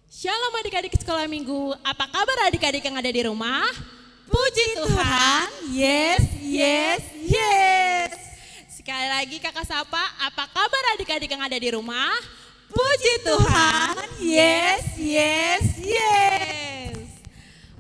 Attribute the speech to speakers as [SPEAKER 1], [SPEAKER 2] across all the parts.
[SPEAKER 1] Shalom adik-adik sekolah minggu, apa kabar adik-adik yang ada di rumah? Puji Tuhan, yes, yes, yes. Sekali lagi kakak sapa, apa kabar adik-adik yang ada di rumah? Puji Tuhan, yes, yes, yes.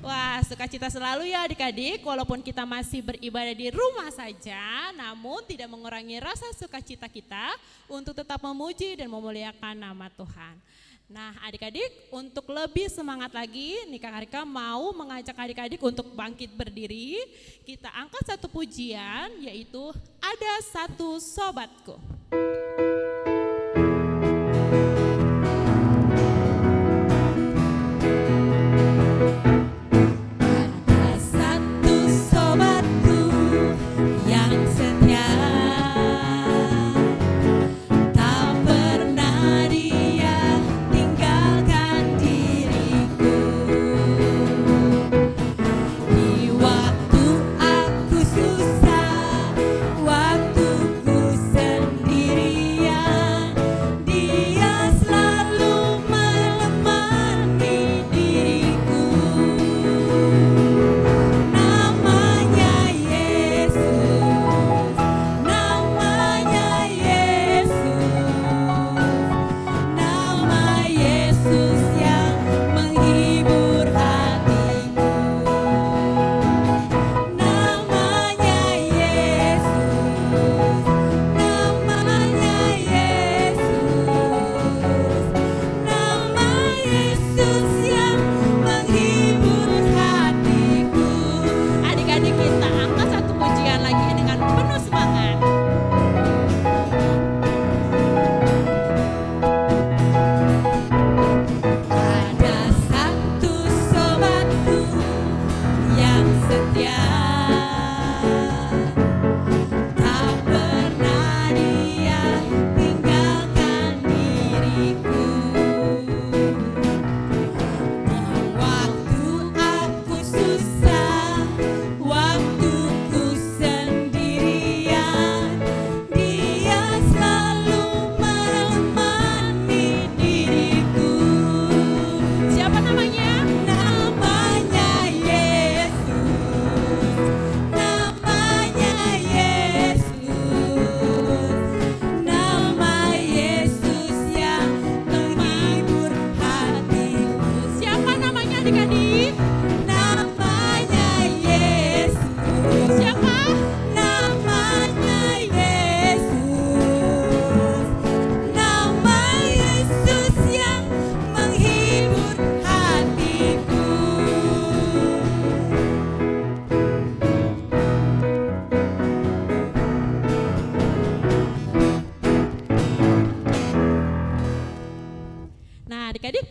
[SPEAKER 1] Wah, sukacita selalu ya adik-adik, walaupun kita masih beribadah di rumah saja, namun tidak mengurangi rasa sukacita kita untuk tetap memuji dan memuliakan nama Tuhan. Nah adik-adik, untuk lebih semangat lagi nih Kak Rika mau mengajak adik-adik untuk bangkit berdiri. Kita angkat satu pujian, yaitu Ada Satu Sobatku.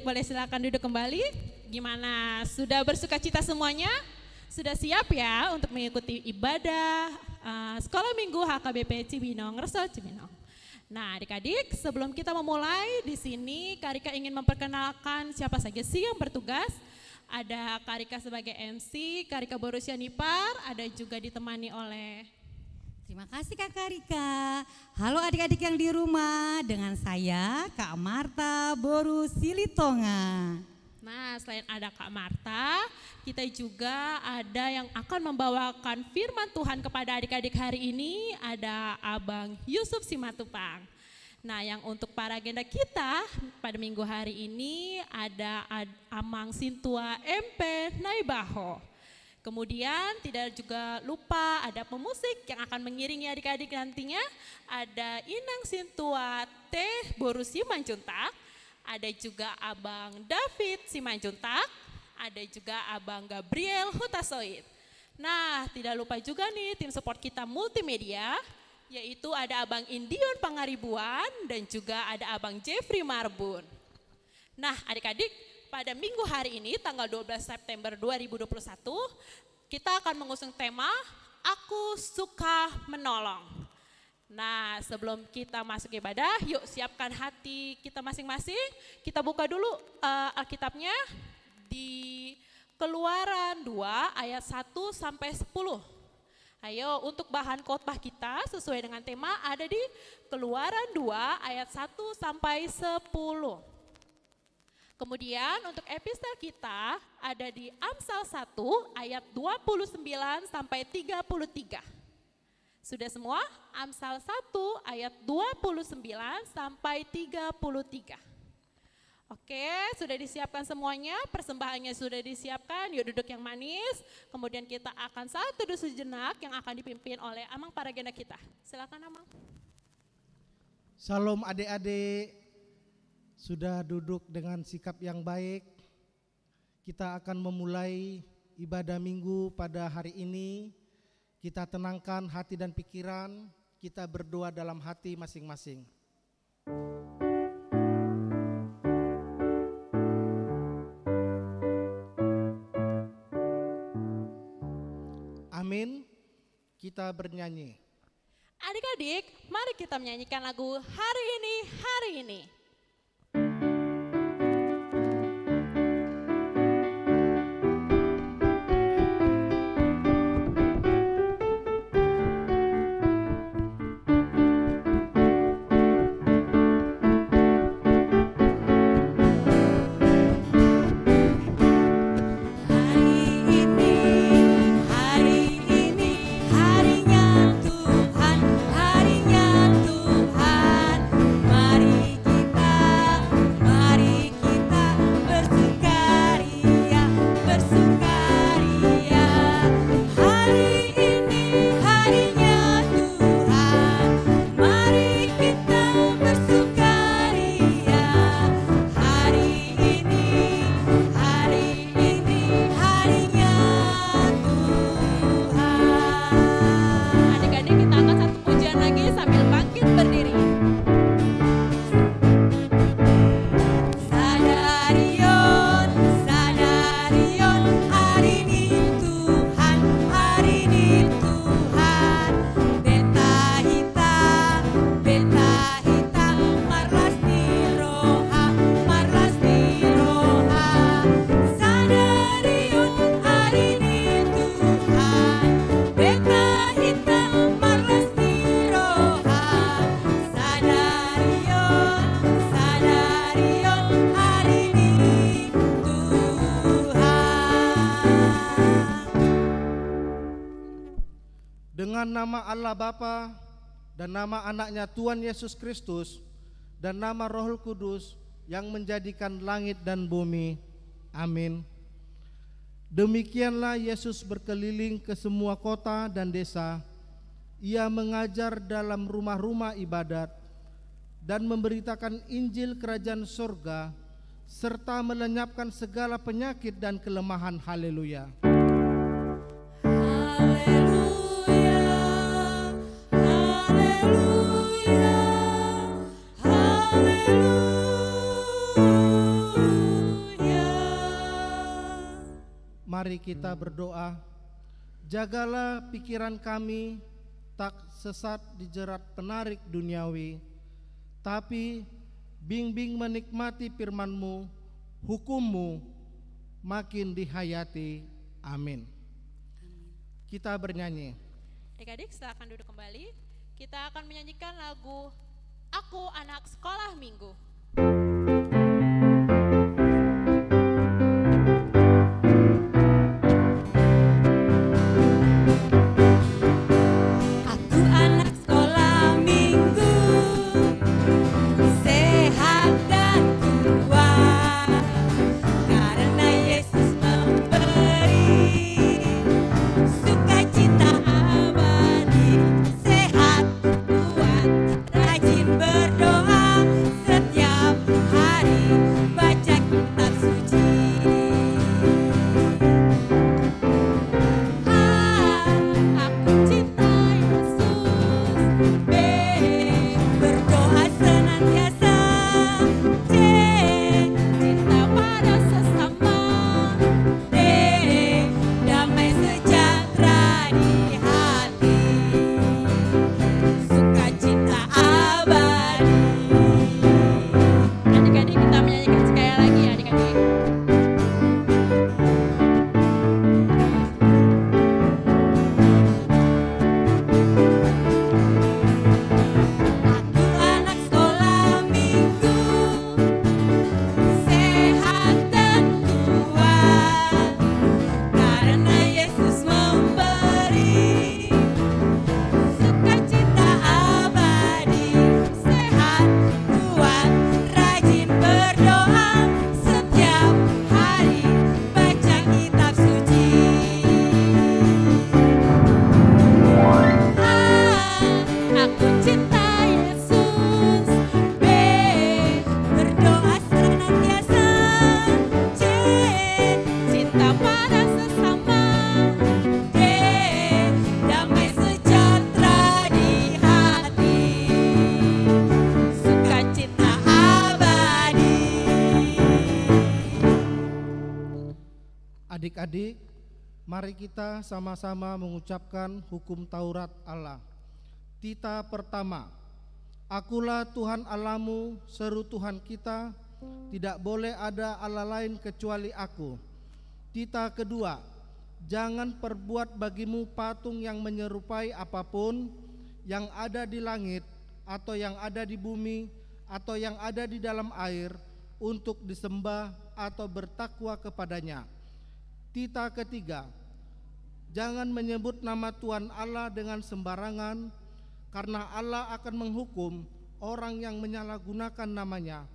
[SPEAKER 1] Boleh silakan duduk kembali. Gimana? Sudah bersukacita semuanya? Sudah siap ya untuk mengikuti ibadah Sekolah Minggu HKBP Cibinong, Reso Cibinong. Nah, adik-adik, sebelum kita memulai di sini, Kak Rika ingin memperkenalkan siapa saja sih yang bertugas. Ada Kak Rika sebagai MC, Kak Rika Borussia Nipar, ada juga ditemani oleh.
[SPEAKER 2] Terima kasih Kakak Rika. Halo adik-adik yang di rumah, dengan saya Kak Marta Boru Silitonga.
[SPEAKER 1] Nah, selain ada Kak Marta, kita juga ada yang akan membawakan firman Tuhan kepada adik-adik hari ini, ada Abang Yusuf Simatupang. Nah, yang untuk para agenda kita pada minggu hari ini ada Amang Sintua MP Naibaho. Kemudian tidak juga lupa ada pemusik yang akan mengiringi adik-adik nantinya. Ada Inang Sintua Teh Boru Simanjuntak, ada juga Abang David Simanjuntak, ada juga Abang Gabriel Hutasoid. Nah, tidak lupa juga nih tim support kita multimedia, yaitu ada Abang Indion Pangaribuan dan juga ada Abang Jeffrey Marbun. Nah, adik-adik, pada minggu hari ini tanggal 12 September 2021 kita akan mengusung tema Aku Suka Menolong. Nah, sebelum kita masuk ibadah, yuk siapkan hati kita masing-masing. Kita buka dulu Alkitabnya di Keluaran 2 ayat 1 sampai 10. Ayo, untuk bahan khotbah kita sesuai dengan tema ada di Keluaran 2 ayat 1 sampai 10. Kemudian untuk epistel kita ada di Amsal 1 ayat 29 sampai 33. Sudah semua? Amsal 1 ayat 29 sampai 33. Oke, sudah disiapkan semuanya, persembahannya sudah disiapkan, yuk duduk yang manis. Kemudian kita akan saat teduh sejenak yang akan dipimpin oleh Amang Paragenda kita. Silakan Amang.
[SPEAKER 3] Salam adik-adik. Sudah duduk dengan sikap yang baik, kita akan memulai ibadah minggu pada hari ini. Kita tenangkan hati dan pikiran, kita berdoa dalam hati masing-masing. Amin, kita bernyanyi.
[SPEAKER 1] Adik-adik, mari kita menyanyikan lagu Hari Ini, Hari Ini.
[SPEAKER 3] Dengan nama Allah Bapa dan nama anaknya Tuhan Yesus Kristus dan nama Roh Kudus yang menjadikan langit dan bumi. Amin. Demikianlah Yesus berkeliling ke semua kota dan desa. Ia mengajar dalam rumah-rumah ibadat dan memberitakan Injil Kerajaan Surga serta melenyapkan segala penyakit dan kelemahan. Haleluya. Mari kita berdoa. Jagalah pikiran kami tak sesat dijerat penarik duniawi, tapi bimbing menikmati firman-Mu, hukum-Mu makin dihayati. Amin. Kita bernyanyi.
[SPEAKER 1] Adik-adik silakan duduk kembali. Kita akan menyanyikan lagu Aku Anak Sekolah Minggu.
[SPEAKER 2] Berdoa setia
[SPEAKER 3] Adik-adik, mari kita sama-sama mengucapkan hukum Taurat Allah. Tita pertama, Akulah Tuhan Allahmu, seru Tuhan kita, tidak boleh ada Allah lain kecuali Aku. Tita kedua, jangan perbuat bagimu patung yang menyerupai apapun yang ada di langit atau yang ada di bumi atau yang ada di dalam air untuk disembah atau bertakwa kepadanya. Tita ketiga, jangan menyebut nama Tuhan Allah dengan sembarangan, karena Allah akan menghukum orang yang menyalahgunakan namanya.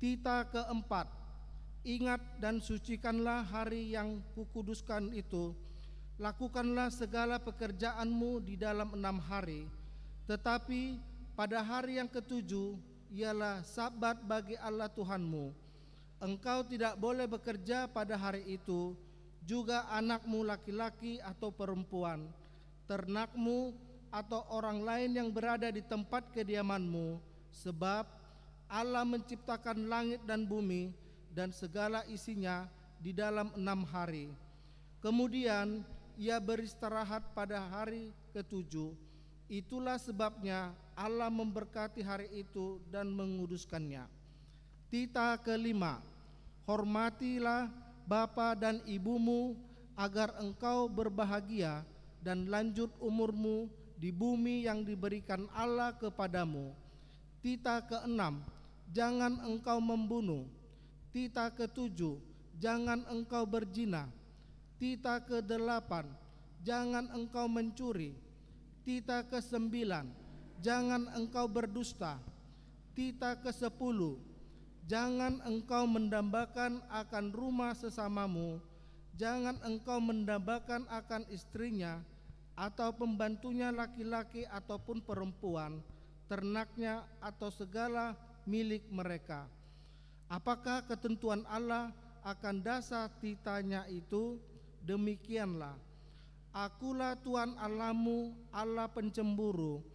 [SPEAKER 3] Tita keempat, ingat dan sucikanlah hari yang kukuduskan itu. Lakukanlah segala pekerjaanmu di dalam 6 hari, tetapi pada hari yang ketujuh ialah Sabat bagi Allah Tuhanmu. Engkau tidak boleh bekerja pada hari itu, juga anakmu laki-laki atau perempuan, ternakmu atau orang lain yang berada di tempat kediamanmu, sebab Allah menciptakan langit dan bumi dan segala isinya di dalam 6 hari. Kemudian Ia beristirahat pada hari ketujuh. Itulah sebabnya Allah memberkati hari itu dan menguduskannya. Tita kelima, hormatilah bapa dan ibumu agar engkau berbahagia dan lanjut umurmu di bumi yang diberikan Allah kepadamu. Tita keenam, jangan engkau membunuh. Tita ketujuh, jangan engkau berzina. Tita kedelapan, jangan engkau mencuri. Tita kesembilan, jangan engkau berdusta. Tita kesepuluh, jangan engkau mendambakan akan rumah sesamamu. Jangan engkau mendambakan akan istrinya atau pembantunya laki-laki ataupun perempuan, ternaknya atau segala milik mereka. Apakah ketentuan Allah akan dasar titanya itu? Demikianlah, Akulah Tuhan Allahmu, Allah pencemburu,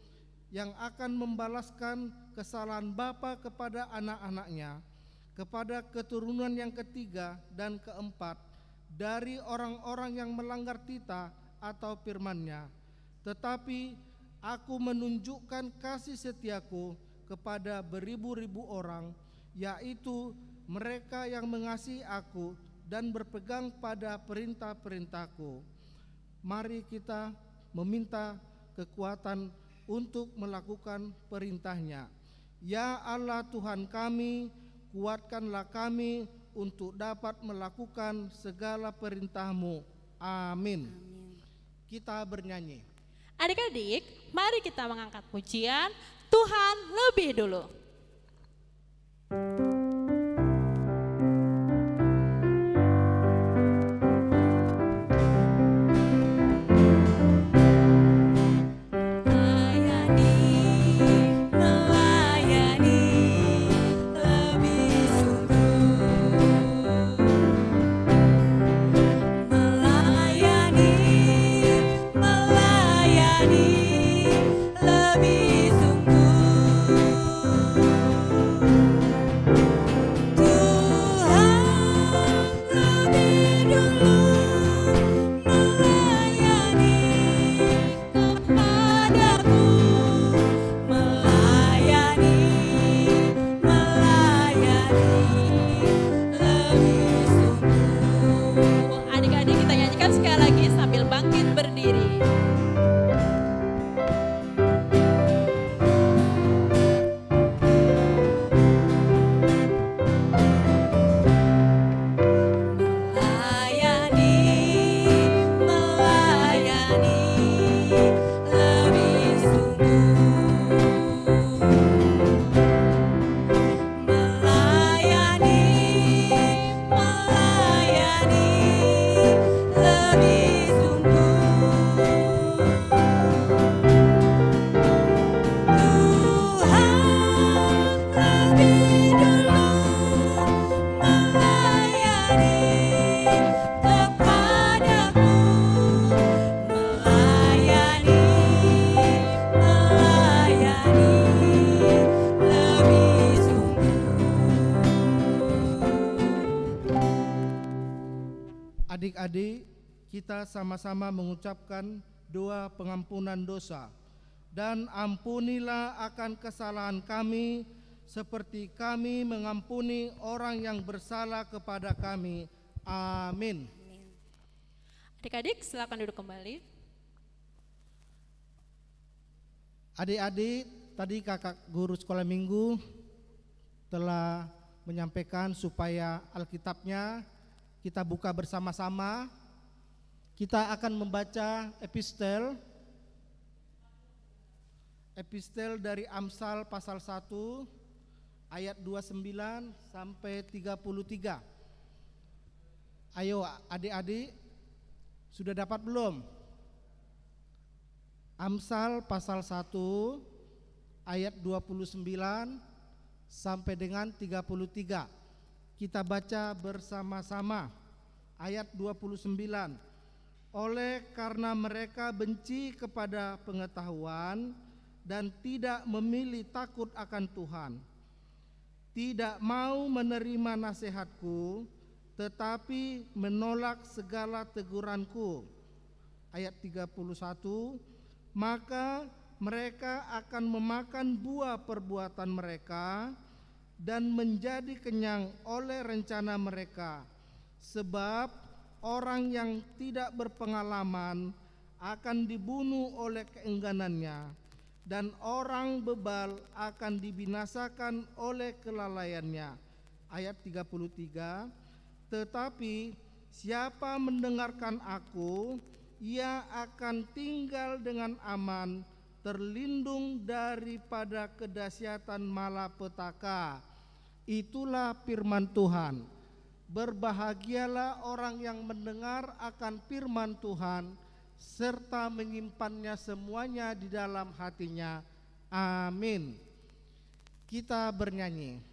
[SPEAKER 3] yang akan membalaskan kesalahan bapa kepada anak-anaknya, kepada keturunan yang ketiga dan keempat dari orang-orang yang melanggar titah atau firman-Nya. Tetapi Aku menunjukkan kasih setiaku kepada beribu-ribu orang, yaitu mereka yang mengasihi Aku dan berpegang pada perintah-perintahku. Mari kita meminta kekuatan untuk melakukan perintah-Nya. Ya Allah Tuhan kami, kuatkanlah kami untuk dapat melakukan segala perintah-Mu. Amin. Kita bernyanyi.
[SPEAKER 1] Adik-adik, mari kita mengangkat pujian Tuhan lebih dulu.
[SPEAKER 2] Lebih sungguh
[SPEAKER 3] Adik-adik, kita sama-sama mengucapkan doa pengampunan dosa. Dan ampunilah akan kesalahan kami, seperti kami mengampuni orang yang bersalah kepada kami. Amin.
[SPEAKER 1] Adik-adik silakan duduk kembali.
[SPEAKER 3] Adik-adik, tadi kakak guru sekolah minggu telah menyampaikan supaya Alkitabnya kita buka bersama-sama. Kita akan membaca epistel dari Amsal pasal 1 ayat 29 sampai 33. Ayo adik-adik, sudah dapat belum? Amsal pasal 1 ayat 29 sampai dengan 33. Kita baca bersama-sama. Ayat 29. Oleh karena mereka benci kepada pengetahuan dan tidak memilih takut akan Tuhan, tidak mau menerima nasihatku, tetapi menolak segala teguranku. Ayat 31, maka mereka akan memakan buah perbuatan mereka dan menjadi kenyang oleh rencana mereka. Sebab orang yang tidak berpengalaman akan dibunuh oleh keengganannya, dan orang bebal akan dibinasakan oleh kelalaiannya. Ayat 33, tetapi siapa mendengarkan aku, ia akan tinggal dengan aman, terlindung daripada kedahsyatan malapetaka. Itulah firman Tuhan. Berbahagialah orang yang mendengar akan firman Tuhan serta menyimpannya semuanya di dalam hatinya. Amin. Kita bernyanyi.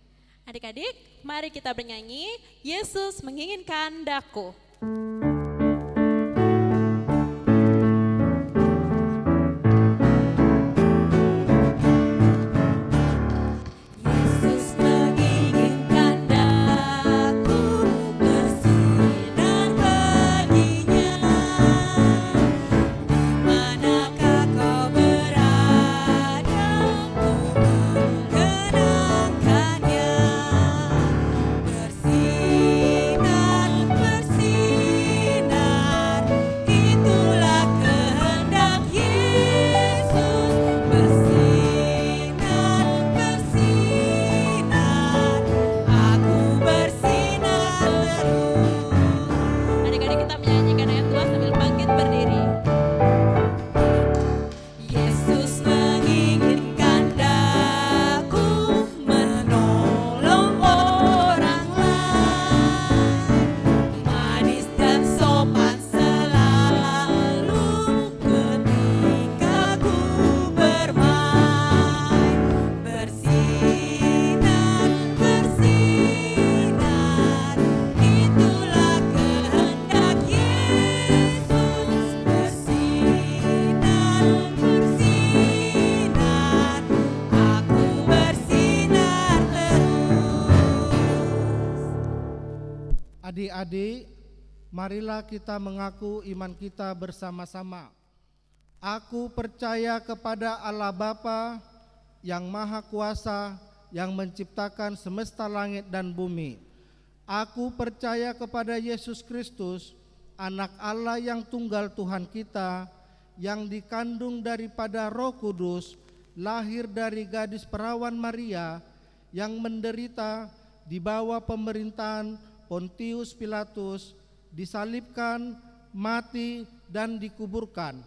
[SPEAKER 1] Adik-adik, mari kita bernyanyi Yesus menginginkan daku.
[SPEAKER 3] Adik-adik, marilah kita mengaku iman kita bersama-sama. Aku percaya kepada Allah Bapa yang Maha Kuasa, yang menciptakan semesta langit dan bumi. Aku percaya kepada Yesus Kristus, Anak Allah yang tunggal Tuhan kita, yang dikandung daripada Roh Kudus, lahir dari gadis perawan Maria, yang menderita di bawah pemerintahan Pontius Pilatus, disalibkan, mati, dan dikuburkan,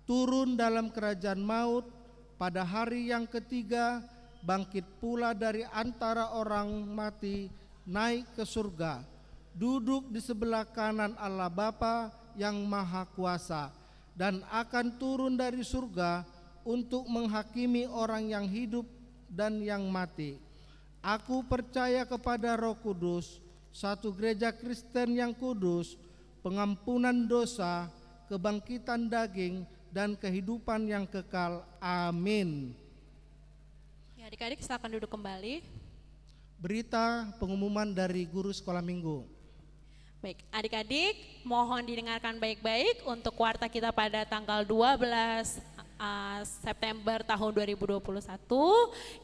[SPEAKER 3] turun dalam kerajaan maut, pada hari yang ketiga bangkit pula dari antara orang mati, naik ke surga, duduk di sebelah kanan Allah Bapa yang Maha Kuasa, dan akan turun dari surga untuk menghakimi orang yang hidup dan yang mati. Aku percaya kepada Roh Kudus, satu gereja Kristen yang kudus, pengampunan dosa, kebangkitan daging, dan kehidupan yang kekal. Amin.
[SPEAKER 1] Ya, adik-adik silakan duduk kembali.
[SPEAKER 3] Berita pengumuman dari guru sekolah minggu.
[SPEAKER 1] Baik, adik-adik mohon didengarkan baik-baik untuk warta kita pada tanggal 12 September tahun 2021.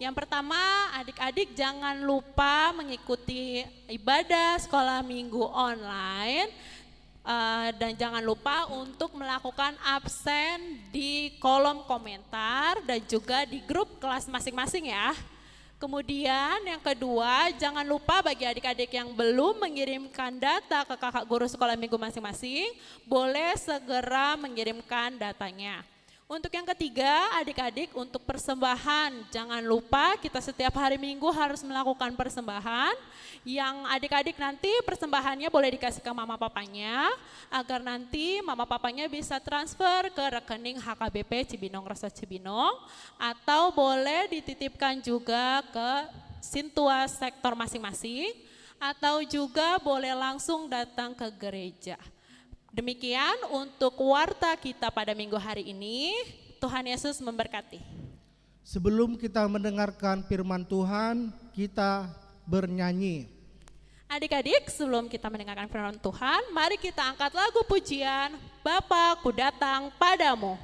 [SPEAKER 1] Yang pertama, adik-adik jangan lupa mengikuti ibadah sekolah minggu online. Dan jangan lupa untuk melakukan absen di kolom komentar dan juga di grup kelas masing-masing ya. Kemudian yang kedua, jangan lupa bagi adik-adik yang belum mengirimkan data ke kakak guru sekolah minggu masing-masing, boleh segera mengirimkan datanya. Untuk yang ketiga, adik-adik untuk persembahan, jangan lupa kita setiap hari Minggu harus melakukan persembahan. Yang adik-adik nanti persembahannya boleh dikasih ke mama papanya, agar nanti mama papanya bisa transfer ke rekening HKBP Cibinong Resort Cibinong, atau boleh dititipkan juga ke Sintua sektor masing-masing, atau juga boleh langsung datang ke gereja. Demikian untuk warta kita pada minggu hari ini. Tuhan Yesus memberkati.
[SPEAKER 3] Sebelum kita mendengarkan firman Tuhan, kita bernyanyi.
[SPEAKER 1] Adik-adik, sebelum kita mendengarkan firman Tuhan, mari kita angkat lagu pujian, Bapa, ku datang padamu.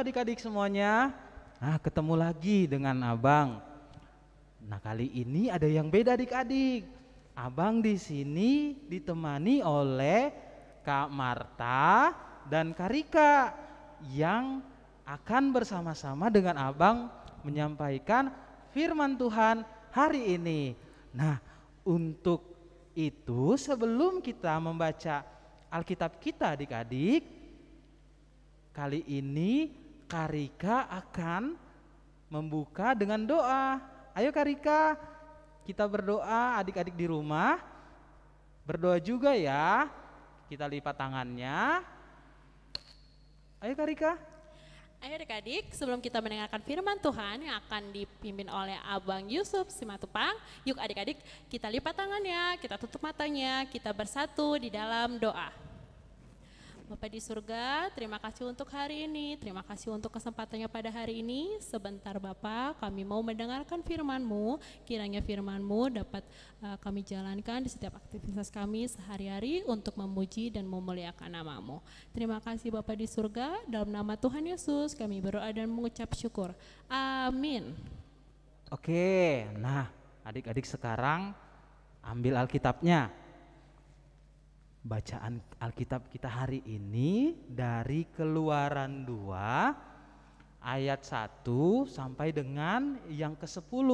[SPEAKER 4] Adik-adik semuanya, nah ketemu lagi dengan Abang. Nah kali ini ada yang beda adik-adik. Abang di sini ditemani oleh Kak Marta dan Kak Rika yang akan bersama-sama dengan Abang menyampaikan firman Tuhan hari ini. Nah untuk itu sebelum kita membaca Alkitab kita adik-adik, kali ini Kak Rika akan membuka dengan doa. Ayo Kak Rika, kita berdoa adik-adik di rumah. Berdoa juga ya. Kita lipat tangannya. Ayo Kak Rika.
[SPEAKER 1] Ayo adik-adik, sebelum kita mendengarkan firman Tuhan yang akan dipimpin oleh Abang Yusuf Simatupang, yuk adik-adik kita lipat tangannya, kita tutup matanya, kita bersatu di dalam doa. Bapa di surga, terima kasih untuk hari ini, terima kasih untuk kesempatannya pada hari ini. Sebentar Bapa, kami mau mendengarkan firman-Mu, kiranya firman-Mu dapat kami jalankan di setiap aktivitas kami sehari-hari untuk memuji dan memuliakan nama-Mu. Terima kasih Bapa di surga, dalam nama Tuhan Yesus kami berdoa dan mengucap syukur. Amin.
[SPEAKER 4] Oke, nah adik-adik sekarang ambil Alkitabnya. Bacaan Alkitab kita hari ini dari Keluaran 2 ayat 1 sampai dengan yang ke-10.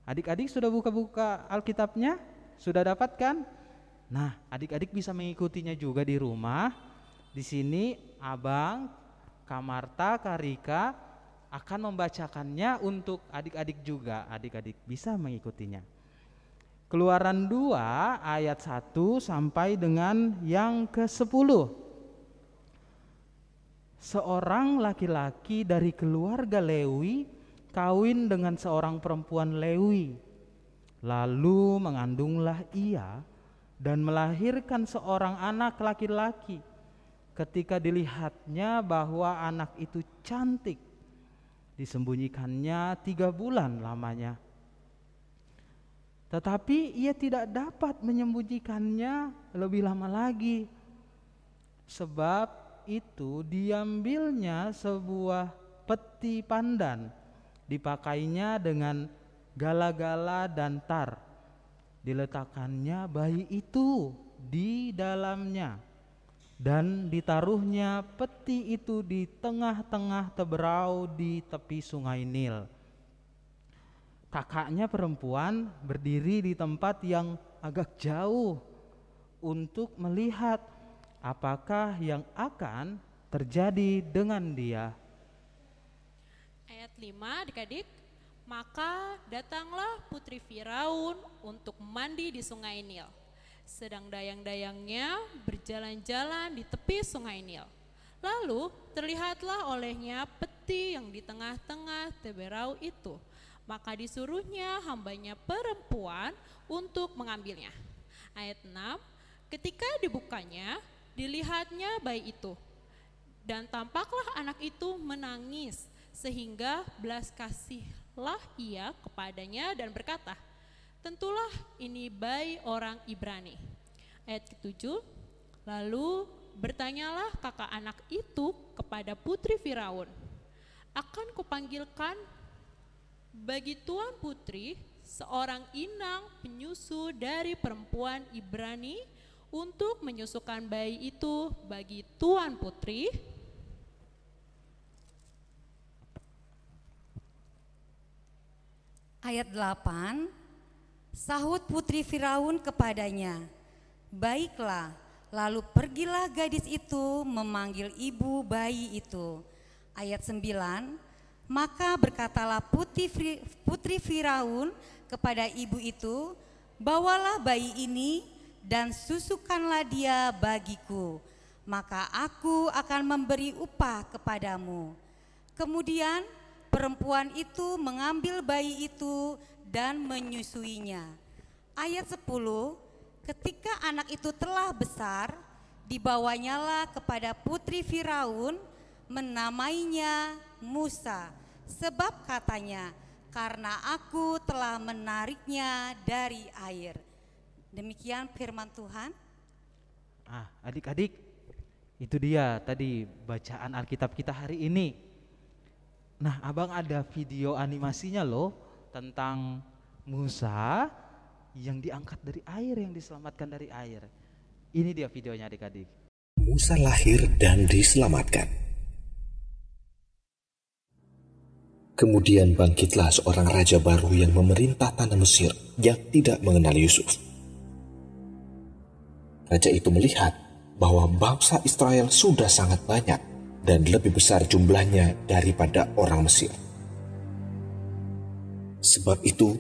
[SPEAKER 4] Adik-adik sudah buka-buka Alkitabnya? Sudah dapatkan? Nah, adik-adik bisa mengikutinya juga di rumah. Di sini Abang, Kak Marta, Kak Rika akan membacakannya untuk adik-adik juga. Adik-adik bisa mengikutinya. Keluaran 2 ayat 1 sampai dengan yang ke-10. Seorang laki-laki dari keluarga Lewi kawin dengan seorang perempuan Lewi. Lalu mengandunglah ia dan melahirkan seorang anak laki-laki. Ketika dilihatnya bahwa anak itu cantik, disembunyikannya 3 bulan lamanya. Tetapi ia tidak dapat menyembunyikannya lebih lama lagi. Sebab itu diambilnya sebuah peti pandan, dipakainya dengan gala-gala dan tar. Diletakkannya bayi itu di dalamnya dan ditaruhnya peti itu di tengah-tengah teberau di tepi sungai Nil. Kakaknya perempuan berdiri di tempat yang agak jauh untuk melihat apakah yang akan terjadi dengan dia.
[SPEAKER 1] Ayat 5 adik-adik, maka datanglah putri Firaun untuk mandi di sungai Nil. Sedang dayang-dayangnya berjalan-jalan di tepi sungai Nil. Lalu terlihatlah olehnya peti yang di tengah-tengah teberau itu. Maka disuruhnya hambanya perempuan untuk mengambilnya. Ayat 6, ketika dibukanya, dilihatnya bayi itu. Dan tampaklah anak itu menangis, sehingga belas kasihlah ia kepadanya dan berkata, tentulah ini bayi orang Ibrani. Ayat ke-7, lalu bertanyalah kakak anak itu kepada putri Firaun, akan kupanggilkan bagi tuan putri seorang inang penyusu dari perempuan Ibrani untuk menyusukan bayi itu bagi tuan putri.
[SPEAKER 2] Ayat 8, sahut putri Firaun kepadanya, baiklah, lalu pergilah gadis itu memanggil ibu bayi itu. Ayat 9, maka berkatalah putri Firaun kepada ibu itu, bawalah bayi ini dan susukanlah dia bagiku, maka aku akan memberi upah kepadamu. Kemudian perempuan itu mengambil bayi itu dan menyusuinya. Ayat 10, ketika anak itu telah besar, dibawanyalah kepada putri Firaun, menamainya Musa, sebab katanya, karena aku telah menariknya dari air. Demikian firman Tuhan.
[SPEAKER 4] Adik-adik, itu dia tadi bacaan Alkitab kita hari ini. Nah, Abang ada video animasinya loh tentang Musa yang diangkat dari air, yang diselamatkan dari air. Ini dia videonya adik-adik.
[SPEAKER 5] Musa lahir dan diselamatkan. Kemudian bangkitlah seorang raja baru yang memerintah tanah Mesir yang tidak mengenal Yusuf. Raja itu melihat bahwa bangsa Israel sudah sangat banyak dan lebih besar jumlahnya daripada orang Mesir. Sebab itu,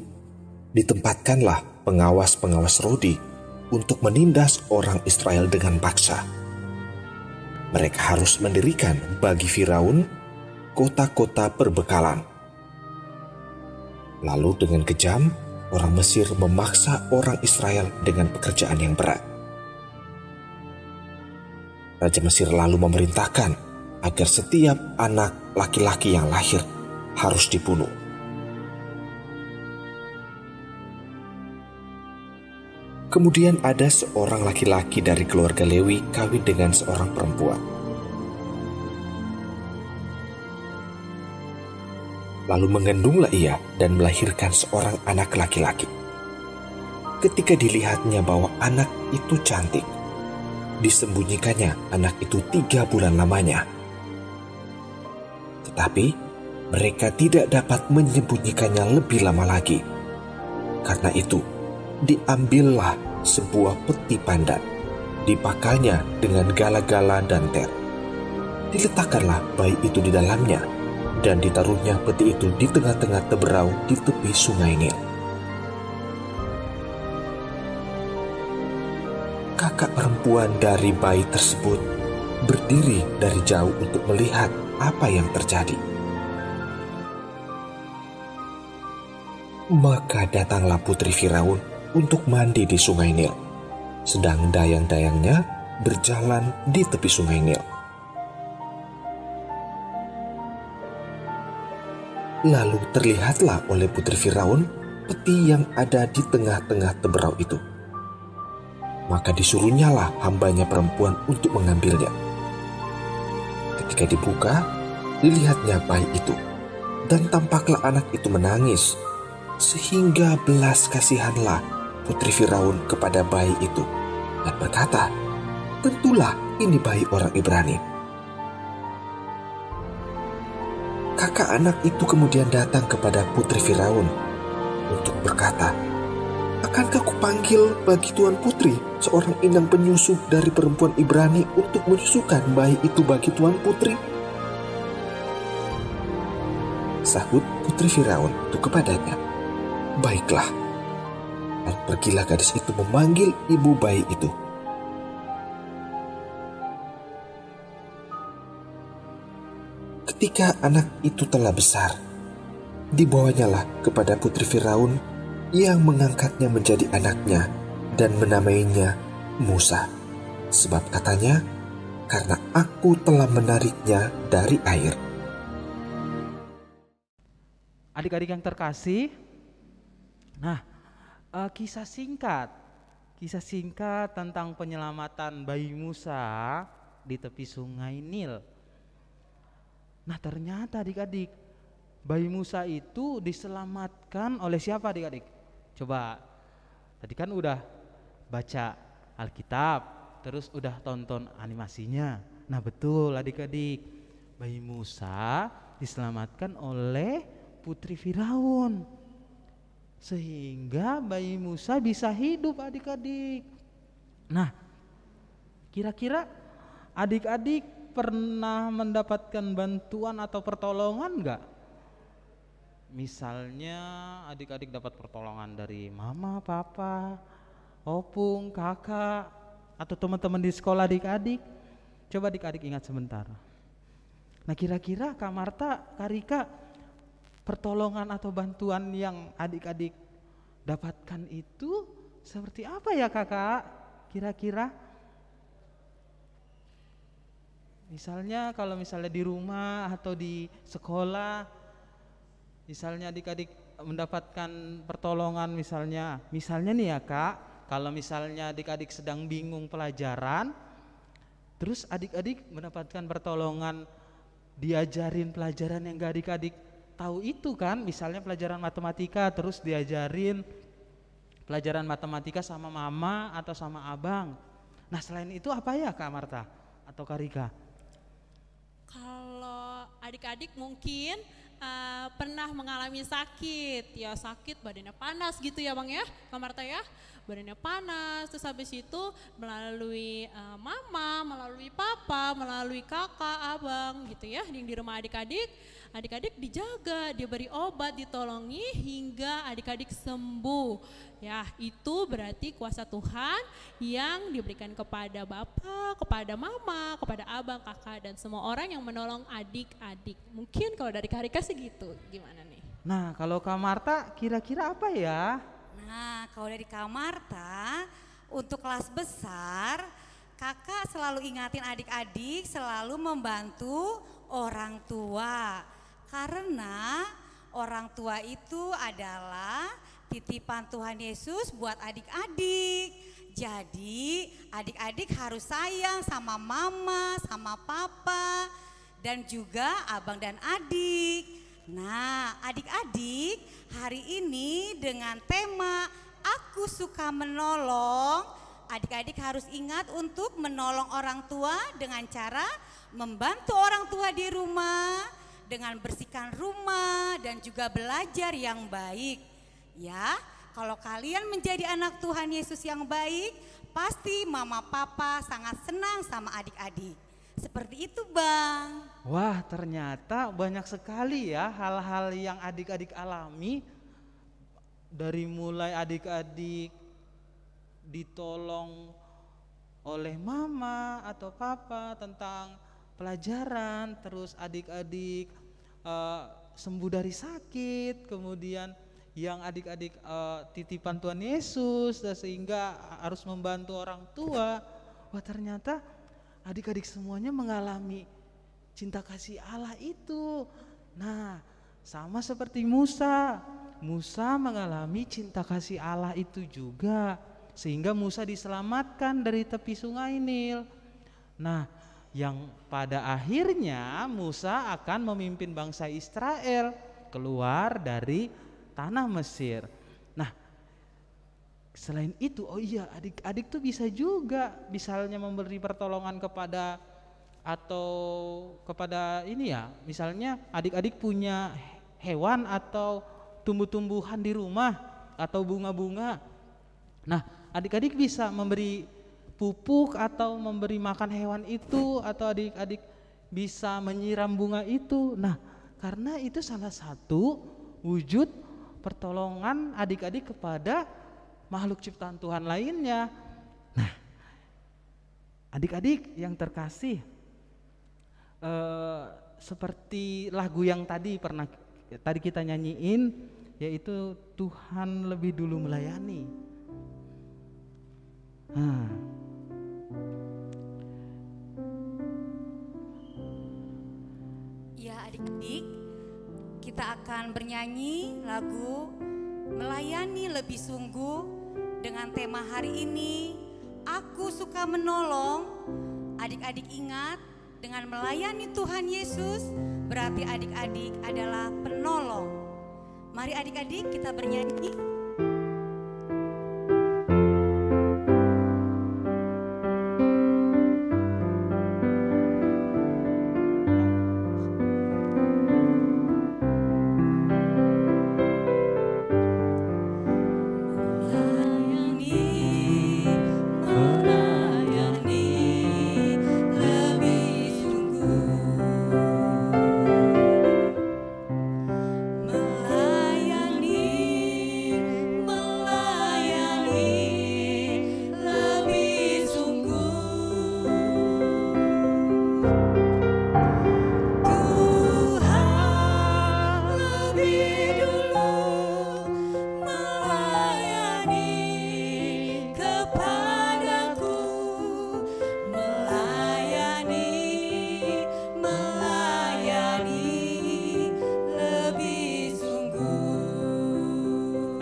[SPEAKER 5] ditempatkanlah pengawas-pengawas Rodi untuk menindas orang Israel dengan paksa. mereka harus mendirikan bagi Firaun kota-kota perbekalan. Lalu dengan kejam, orang Mesir memaksa orang Israel dengan pekerjaan yang berat. Raja Mesir lalu memerintahkan agar setiap anak laki-laki yang lahir harus dibunuh. Kemudian ada seorang laki-laki dari keluarga Lewi kawin dengan seorang perempuan. Lalu mengandunglah ia dan melahirkan seorang anak laki-laki. Ketika dilihatnya bahwa anak itu cantik, disembunyikannya anak itu 3 bulan lamanya. Tetapi mereka tidak dapat menyembunyikannya lebih lama lagi. Karena itu, diambillah sebuah peti pandan, dipakalnya dengan gala-gala dan ter. Diletakkanlah bayi itu di dalamnya, dan ditaruhnya peti itu di tengah-tengah teberau di tepi sungai Nil. Kakak perempuan dari bayi tersebut berdiri dari jauh untuk melihat apa yang terjadi. Maka datanglah putri Firaun untuk mandi di sungai Nil, sedang dayang-dayangnya berjalan di tepi sungai Nil. Lalu terlihatlah oleh putri Firaun peti yang ada di tengah-tengah teberau itu. Maka disuruhnyalah hambanya perempuan untuk mengambilnya. Ketika dibuka, dilihatnya bayi itu, dan tampaklah anak itu menangis, sehingga belas kasihanlah putri Firaun kepada bayi itu dan berkata, "Tentulah ini bayi orang Ibrani." Kakak anak itu kemudian datang kepada putri Firaun untuk berkata, "Akankah kupanggil bagi Tuan Putri seorang inang penyusu dari perempuan Ibrani untuk menyusukan bayi itu bagi Tuan Putri?" Sahut putri Firaun itu kepadanya, "Baiklah." Dan pergilah gadis itu memanggil ibu bayi itu. Ketika anak itu telah besar, dibawanyalah kepada putri Firaun yang mengangkatnya menjadi anaknya dan menamainya Musa. Sebab katanya, "Karena aku telah menariknya dari air."
[SPEAKER 4] Adik-adik yang terkasih, kisah singkat tentang penyelamatan bayi Musa di tepi sungai Nil. Nah, ternyata adik-adik, bayi Musa itu diselamatkan oleh siapa adik-adik? Coba, tadi kan udah baca Alkitab, terus udah tonton animasinya. Nah betul adik-adik, bayi Musa diselamatkan oleh putri Firaun, sehingga bayi Musa bisa hidup adik-adik. Nah, kira-kira adik-adik pernah mendapatkan bantuan atau pertolongan enggak? Misalnya adik-adik dapat pertolongan dari mama, papa, opung, kakak, atau teman-teman di sekolah adik-adik. Coba adik-adik ingat sebentar. Nah, kira-kira Kak Marta, Kak Rika, pertolongan atau bantuan yang adik-adik dapatkan itu seperti apa ya kakak? Kira-kira? Misalnya kalau misalnya di rumah atau di sekolah, misalnya adik-adik mendapatkan pertolongan misalnya nih ya kak, kalau misalnya adik-adik sedang bingung pelajaran, terus adik-adik mendapatkan pertolongan diajarin pelajaran yang gak adik-adik tahu itu kan, misalnya pelajaran matematika terus diajarin pelajaran matematika sama mama atau sama abang. Nah selain itu apa ya Kak Marta atau Kak Rika?
[SPEAKER 1] Kalau adik-adik mungkin pernah mengalami sakit, ya sakit badannya panas gitu ya Bang ya, Kak Marta ya, badannya panas, terus habis itu melalui mama, melalui papa, melalui kakak, abang gitu ya, di rumah adik-adik dijaga, diberi obat, ditolongi hingga adik-adik sembuh. Ya, itu berarti kuasa Tuhan yang diberikan kepada bapak, kepada mama, kepada abang, kakak, dan semua orang yang menolong adik-adik. Mungkin kalau dari Kak Rika sih gitu, gimana nih?
[SPEAKER 4] Nah, kalau Kak Marta kira-kira apa ya?
[SPEAKER 2] Nah, kalau dari Kak Marta, untuk kelas besar, kakak selalu ingatin adik-adik selalu membantu orang tua. Karena orang tua itu adalah titipan Tuhan Yesus buat adik-adik. Jadi adik-adik harus sayang sama mama, sama papa, dan juga abang dan adik. Nah, adik-adik hari ini dengan tema Aku Suka Menolong, adik-adik harus ingat untuk menolong orang tua dengan cara membantu orang tua di rumah, dengan bersihkan rumah dan juga belajar yang baik. Ya, kalau kalian menjadi anak Tuhan Yesus yang baik, pasti mama papa sangat senang sama adik-adik. Seperti itu Bang.
[SPEAKER 4] Wah, ternyata banyak sekali ya hal-hal yang adik-adik alami. Dari mulai adik-adik ditolong oleh mama atau papa tentang pelajaran, terus adik-adik sembuh dari sakit, kemudian yang adik-adik titipan Tuhan Yesus, dan sehingga harus membantu orang tua. Wah, ternyata adik-adik semuanya mengalami cinta kasih Allah itu. Nah, sama seperti Musa. Musa mengalami cinta kasih Allah itu juga, sehingga Musa diselamatkan dari tepi sungai Nil. Nah, yang pada akhirnya Musa akan memimpin bangsa Israel keluar dari tanah Mesir. Nah, selain itu, oh iya, adik-adik tuh bisa juga misalnya memberi pertolongan kepada ini ya, misalnya adik-adik punya hewan atau tumbuh-tumbuhan di rumah atau bunga-bunga. Nah, adik-adik bisa memberi pupuk atau memberi makan hewan itu, atau adik-adik bisa menyiram bunga itu. Nah, karena itu salah satu wujud pertolongan adik-adik kepada makhluk ciptaan Tuhan lainnya. Nah, adik-adik yang terkasih, seperti lagu yang tadi kita nyanyiin, yaitu Tuhan lebih dulu melayani.
[SPEAKER 2] Ya adik-adik, kita akan bernyanyi lagu Melayani Lebih Sungguh dengan tema hari ini, Aku Suka Menolong. Adik-adik ingat, dengan melayani Tuhan Yesus berarti adik-adik adalah penolong. Mari adik-adik kita bernyanyi.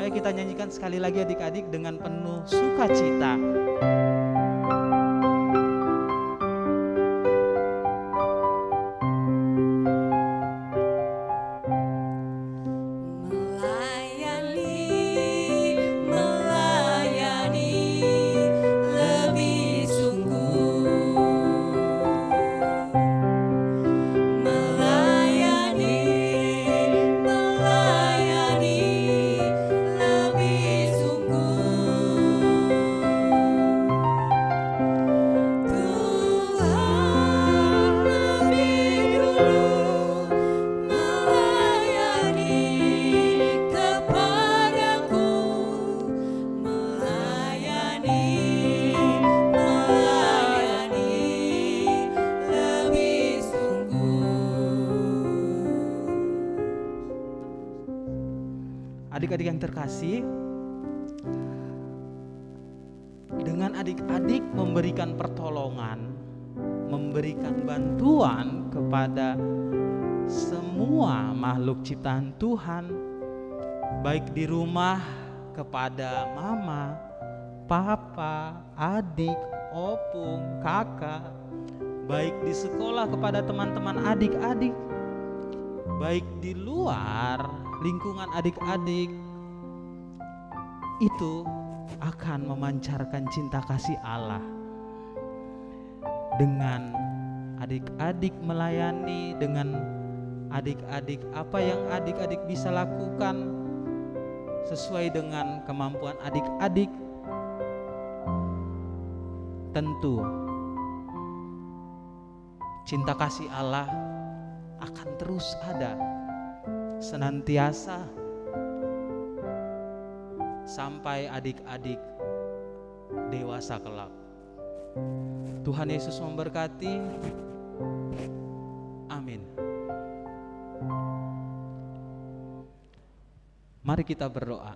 [SPEAKER 4] Kita nyanyikan sekali lagi adik-adik dengan penuh sukacita. Adik-adik yang terkasih, dengan adik-adik memberikan pertolongan, memberikan bantuan kepada semua makhluk ciptaan Tuhan, baik di rumah kepada mama, papa, adik, opung, kakak, baik di sekolah kepada teman-teman adik-adik, baik di luar lingkungan adik-adik, itu akan memancarkan cinta kasih Allah. Dengan adik-adik melayani, dengan adik-adik apa yang adik-adik bisa lakukan sesuai dengan kemampuan adik-adik, tentu cinta kasih Allah akan terus ada senantiasa sampai adik-adik dewasa kelak. Tuhan Yesus memberkati. Amin. Mari kita berdoa.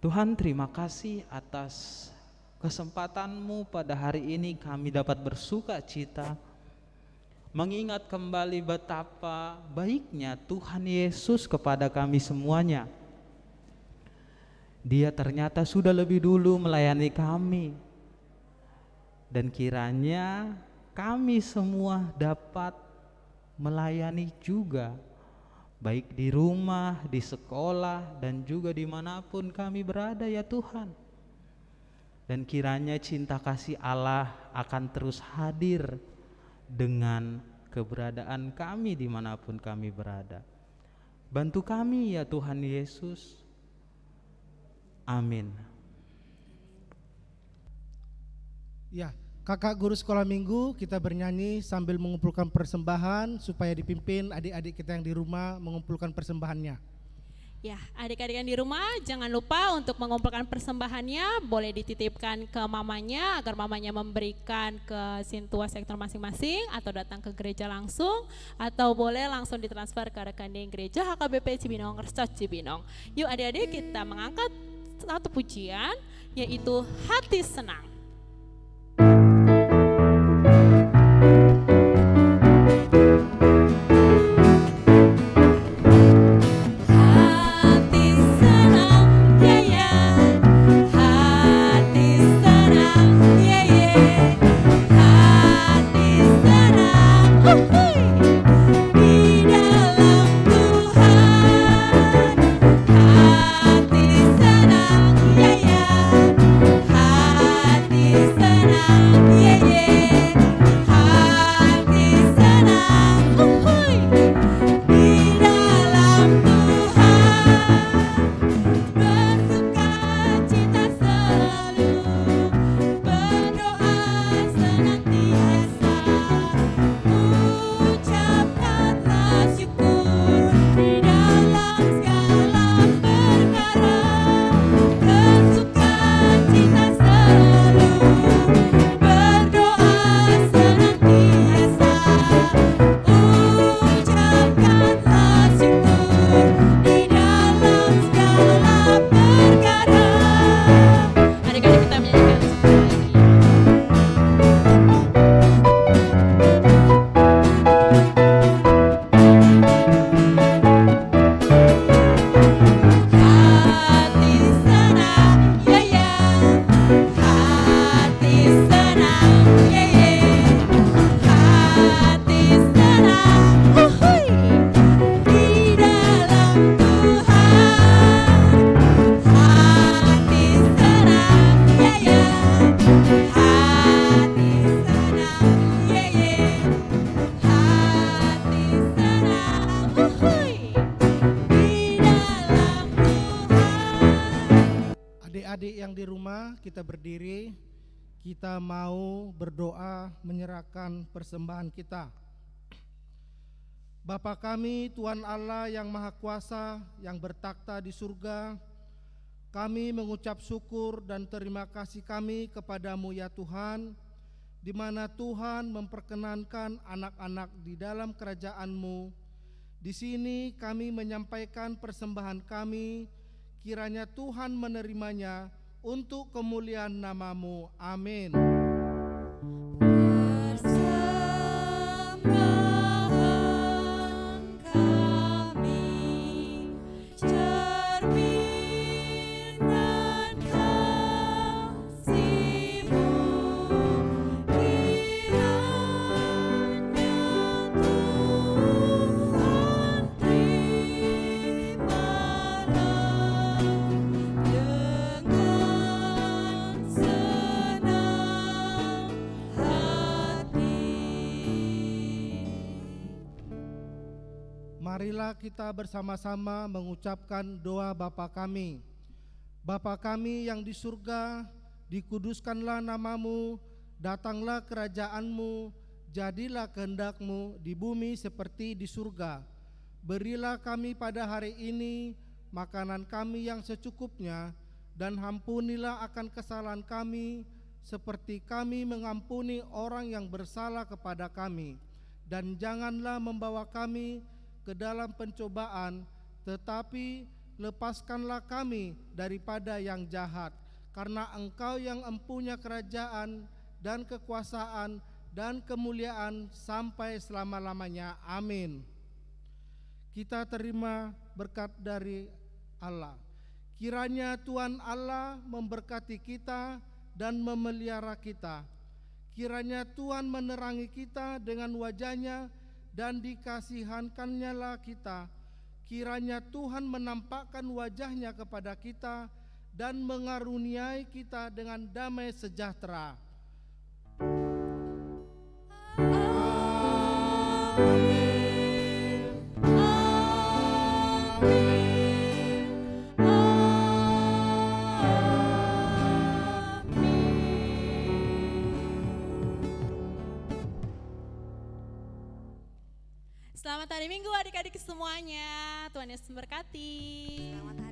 [SPEAKER 4] Tuhan, terima kasih atas kesempatan-Mu pada hari ini kami dapat bersuka cita, mengingat kembali betapa baiknya Tuhan Yesus kepada kami semuanya. Dia ternyata sudah lebih dulu melayani kami, dan kiranya kami semua dapat melayani juga, baik di rumah, di sekolah, dan juga dimanapun kami berada ya Tuhan. Dan kiranya cinta kasih Allah akan terus hadir dengan keberadaan kami dimanapun kami berada. Bantu kami ya Tuhan Yesus. Amin.
[SPEAKER 3] Ya, kakak guru sekolah minggu, kita bernyanyi sambil mengumpulkan persembahan supaya dipimpin adik-adik kita yang di rumah mengumpulkan persembahannya.
[SPEAKER 1] Ya, adik-adik yang di rumah jangan lupa untuk mengumpulkan persembahannya, boleh dititipkan ke mamanya agar mamanya memberikan ke Sintua sektor masing-masing atau datang ke gereja langsung, atau boleh langsung ditransfer ke rekening gereja HKBP Cibinong Rescos Cibinong. Yuk adik-adik kita mengangkat satu pujian, yaitu Hati Senang.
[SPEAKER 3] Yang di rumah kita berdiri, kita mau berdoa menyerahkan persembahan kita. Bapa kami, Tuhan Allah yang Maha Kuasa, yang bertakhta di surga, kami mengucap syukur dan terima kasih kami kepadamu ya Tuhan, di mana Tuhan memperkenankan anak-anak di dalam kerajaan-Mu, Di sini kami menyampaikan persembahan kami, kiranya Tuhan menerimanya untuk kemuliaan nama-Mu. Amin. Marilah kita bersama-sama mengucapkan doa Bapa kami. Bapa kami yang di surga, dikuduskanlah nama-Mu, datanglah kerajaan-Mu, jadilah kehendak-Mu di bumi seperti di surga. Berilah kami pada hari ini makanan kami yang secukupnya, dan ampunilah akan kesalahan kami, seperti kami mengampuni orang yang bersalah kepada kami. Dan janganlah membawa kami ke dalam pencobaan, tetapi lepaskanlah kami daripada yang jahat, karena Engkau yang empunya kerajaan dan kekuasaan dan kemuliaan sampai selama-lamanya. Amin. Kita terima berkat dari Allah. Kiranya Tuhan Allah memberkati kita dan memelihara kita. Kiranya Tuhan menerangi kita dengan wajah-Nya dan dikasihankannya lah kita. Kiranya Tuhan menampakkan wajah-Nya kepada kita dan mengaruniai kita dengan damai sejahtera. Amin. Amin.
[SPEAKER 1] Selamat hari Minggu adik-adik semuanya. Tuhan Yesus memberkati.
[SPEAKER 2] Selamat hari